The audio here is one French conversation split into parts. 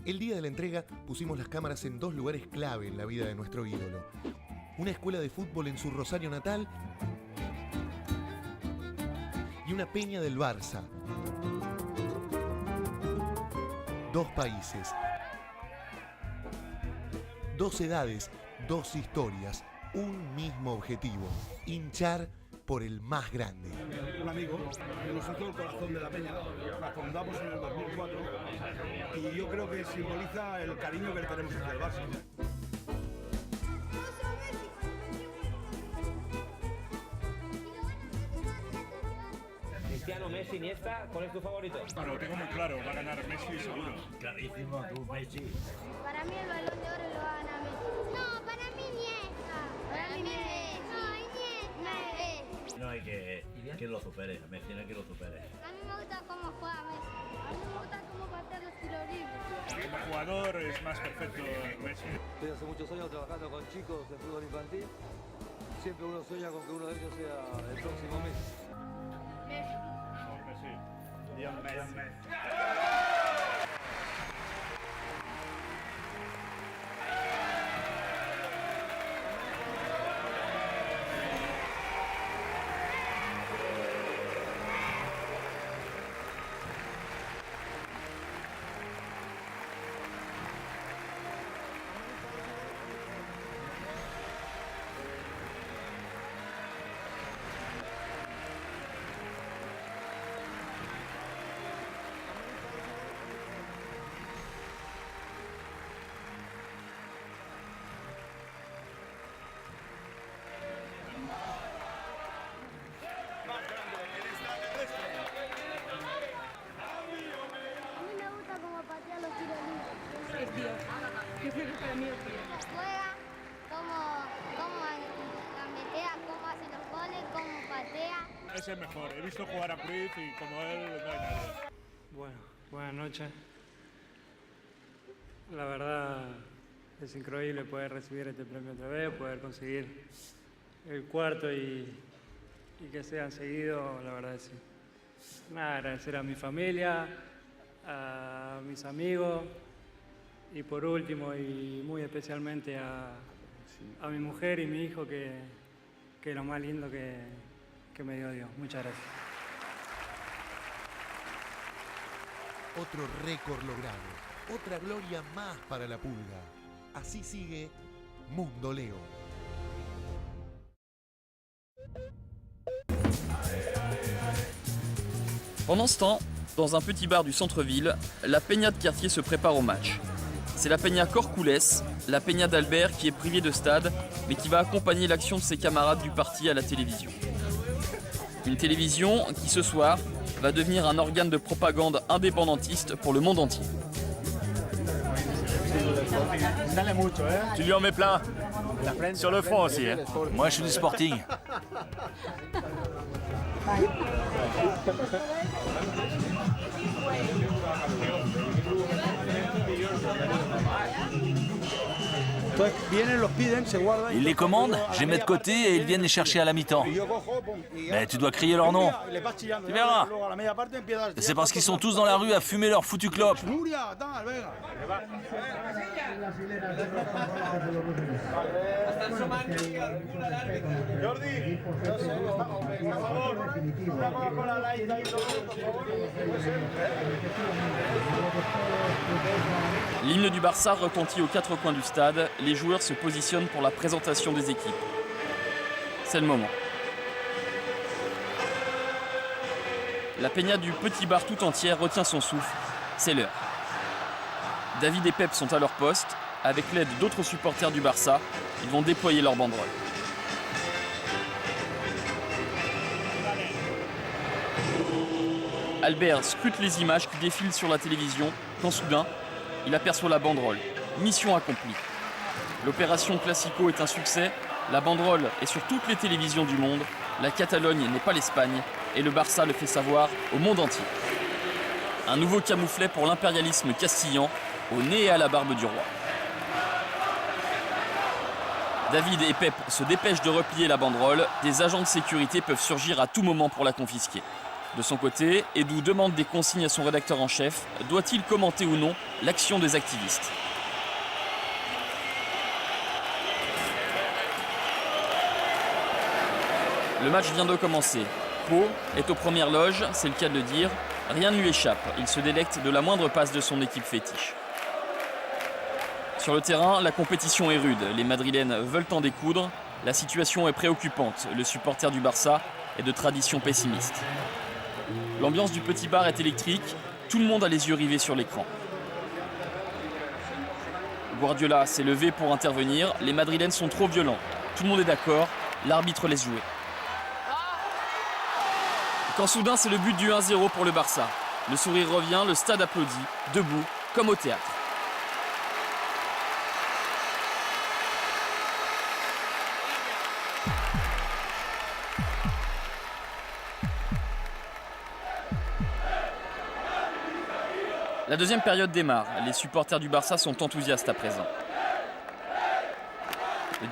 El día de la entrega pusimos las cámaras en dos lugares clave en la vida de nuestro ídolo. Una escuela de fútbol en su Rosario natal y una peña del Barça. Dos países, dos edades, dos historias, un mismo objetivo: hinchar por el más grande. Un amigo que nos hizo el corazón de la peña, la fundamos en el 2004 y yo creo que simboliza el cariño que le tenemos hacia el Barça. Cristiano, Messi, Iniesta, ¿cuál es tu favorito? Bueno, lo tengo muy claro, va a ganar Messi seguro. Clarísimo, tú, Messi. Para mí el Balón de Oro lo va a ganar Messi. No, para mí Iniesta. Para mí Messi. No, Iniesta. No hay que lo supere, a Messi no hay que lo supere. A mí me gusta cómo juega Messi. A mí me gusta cómo patea los tiros libres. Como jugador es más perfecto Messi. Estoy hace muchos años trabajando con chicos de fútbol infantil. Siempre uno sueña con que uno de ellos sea el próximo Messi. A mí me gusta cómo patea los tiros libres. Es Dios. Yo creo que para mí es Dios. Juega, cómo gambetea, cómo hace los goles, cómo patea. Es el mejor, he visto jugar a Cruyff y como él no hay nadie. Bueno, buenas noches. La verdad es increíble poder recibir este premio otra vez, poder conseguir el cuarto y que sean seguidos, la verdad sí. Nada, agradecer a mi familia, a mis amigos y por último y muy especialmente a mi mujer y mi hijo que es lo más lindo que me dio Dios. Muchas gracias. Otro récord logrado, otra gloria más para la Pulga. Así sigue Mundo Leo. Pendant ce temps, dans un petit bar du centre-ville, la peña de quartier se prépare au match. C'est la peña Corcoulès, la peña d'Albert qui est privée de stade, mais qui va accompagner l'action de ses camarades du parti à la télévision. Une télévision qui, ce soir, va devenir un organe de propagande indépendantiste pour le monde entier. Tu lui en mets plein. Sur le front aussi. Hein. Moi, je suis du Sporting. Ils les commandent, je les mets de côté et ils viennent les chercher à la mi-temps. Mais tu dois crier leur nom. Tu verras. C'est parce qu'ils sont tous dans la rue à fumer leur foutu clope. L'hymne du Barça retentit aux quatre coins du stade, les joueurs se positionnent pour la présentation des équipes. C'est le moment. La peña du petit bar tout entière retient son souffle, c'est l'heure. David et Pep sont à leur poste, avec l'aide d'autres supporters du Barça, ils vont déployer leur banderole. Albert scrute les images qui défilent sur la télévision, quand soudain, il aperçoit la banderole. Mission accomplie. L'opération Classico est un succès, la banderole est sur toutes les télévisions du monde, la Catalogne n'est pas l'Espagne, et le Barça le fait savoir au monde entier. Un nouveau camouflet pour l'impérialisme castillan, au nez et à la barbe du roi. David et Pep se dépêchent de replier la banderole, des agents de sécurité peuvent surgir à tout moment pour la confisquer. De son côté, Edu demande des consignes à son rédacteur en chef. Doit-il commenter ou non l'action des activistes ? Le match vient de commencer. Pau est aux premières loges, c'est le cas de le dire. Rien ne lui échappe. Il se délecte de la moindre passe de son équipe fétiche. Sur le terrain, la compétition est rude. Les Madrilènes veulent en découdre. La situation est préoccupante. Le supporter du Barça est de tradition pessimiste. L'ambiance du petit bar est électrique. Tout le monde a les yeux rivés sur l'écran. Guardiola s'est levé pour intervenir. Les Madrilènes sont trop violents. Tout le monde est d'accord. L'arbitre laisse jouer. Quand soudain, c'est le but du 1-0 pour le Barça. Le sourire revient, le stade applaudit, debout, comme au théâtre. La deuxième période démarre. Les supporters du Barça sont enthousiastes à présent.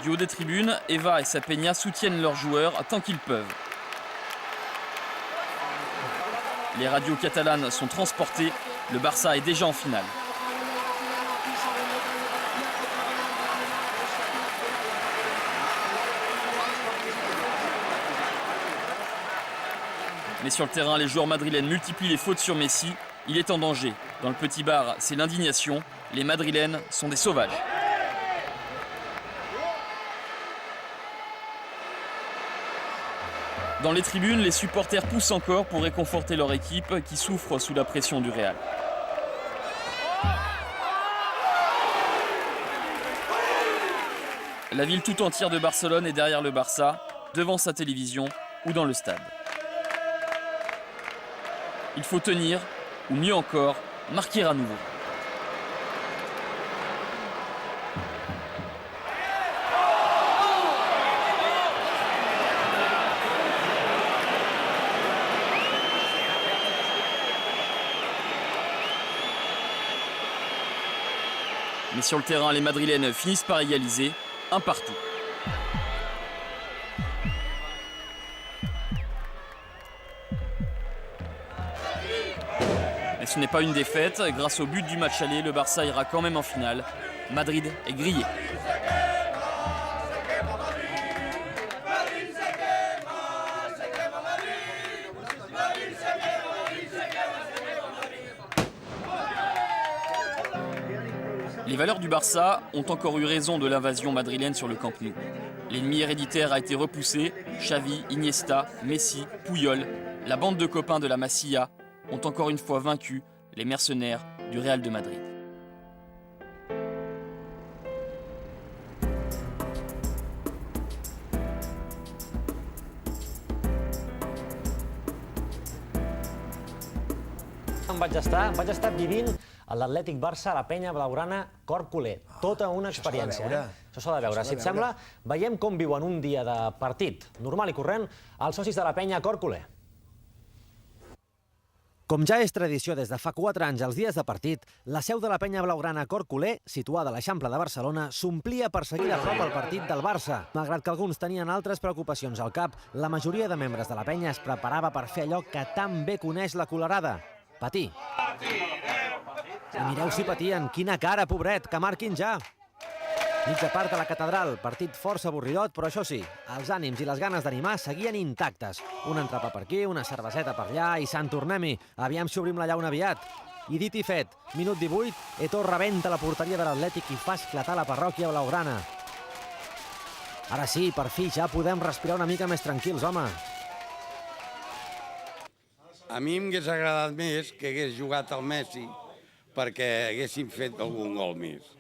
Du haut des tribunes, Eva et Sapeña soutiennent leurs joueurs tant qu'ils peuvent. Les radios catalanes sont transportées. Le Barça est déjà en finale. Mais sur le terrain, les joueurs madrilènes multiplient les fautes sur Messi. Il est en danger. Dans le petit bar, c'est l'indignation. Les Madrilènes sont des sauvages. Dans les tribunes, les supporters poussent encore pour réconforter leur équipe qui souffre sous la pression du Real. La ville tout entière de Barcelone est derrière le Barça, devant sa télévision ou dans le stade. Il faut tenir, ou mieux encore, marquer à nouveau. Mais sur le terrain, les Madrilènes finissent par égaliser, un partout. Mais ce n'est pas une défaite. Grâce au but du match aller, le Barça ira quand même en finale. Madrid est grillé. Les valeurs du Barça ont encore eu raison de l'invasion madrilène sur le Camp Nou. L'ennemi héréditaire a été repoussé. Xavi, Iniesta, Messi, Puyol, la bande de copains de la Masia ont encore une fois vaincu les mercenaires du Real de Madrid. Vaig estar vivint a l'Atlètic Barça, a la penya blaugrana, cor culer. Tota una experiència. Això s'ha de veure. Si et sembla, veiem com viuen un dia de partit normal i corrent els socis de la penya cor culer. Com ja és tradició des de fa 4 anys als dies de partit, la seu de la penya blaugrana Cor Culer, situada a l'Eixample de Barcelona, s'omplia per seguir de prop el partit del Barça. Malgrat que alguns tenien altres preocupacions al cap, la majoria de membres de la penya es preparava per fer allò que tan bé coneix la colerada: patir. I mireu si patien, quina cara, pobret, que marquin ja! Mitja part a la catedral, partit força avorridot, però això sí, els ànims i les ganes d'animar seguien intactes. Un entrepà per aquí, una cerveseta per allà i sant tornem-hi. Aviam si obrim la llauna aviat. I dit i fet, minut 18, Eto'o rebenta la porteria de l'Atlètic i fa esclatar la parròquia blaugrana. Ara sí, per fi, ja podem respirar una mica més tranquils, home. A mi m'hagués agradat més que hagués jugat el Messi perquè haguessin fet algun gol més.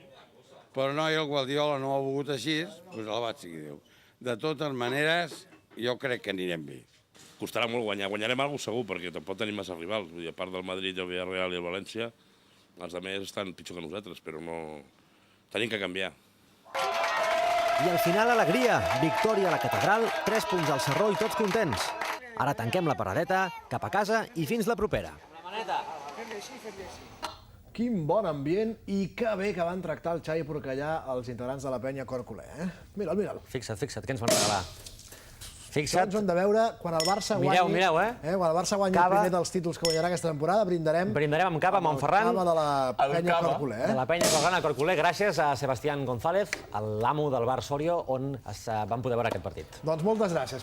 Però no, i el Guardiola no ho ha volgut així, doncs el vaig seguir Déu. De totes maneres, jo crec que anirem bé. Costarà molt guanyar. Guanyarem alguna cosa segur, perquè tampoc tenim massa rivals. Vull dir, a part del Madrid, el Villarreal i el València, els altres estan pitjor que nosaltres, però no... Tenim que canviar. I al final, alegria. Victòria a la catedral, 3 punts al Sarró i tots contents. Ara tanquem la paradeta, cap a casa i fins la propera. La maneta. Quin bon ambient i que bé que van tractar el Xavi Porcallà els integrants de la penya Cor Culer, eh? Mira'l, mira'l. Fixa't, què ens van regalar. Fixa't. Ens ho hem de veure quan el Barça guanyi... Mireu, Quan el Barça guanyi el primer dels títols que guanyarà aquesta temporada, brindarem... Brindarem amb cava, Montferran. Cava de la penya Corcolé. De la penya Corcolé, Corcolé, gràcies a Sebastián González, l'amo del bar Sorio, on vam poder veure aquest partit. Doncs moltes gràcies.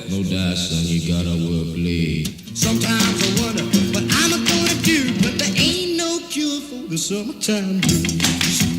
No doubt, son, you gotta work late. Sometimes I wonder what I'm gonna do, but there ain't no cure for the summertime blues.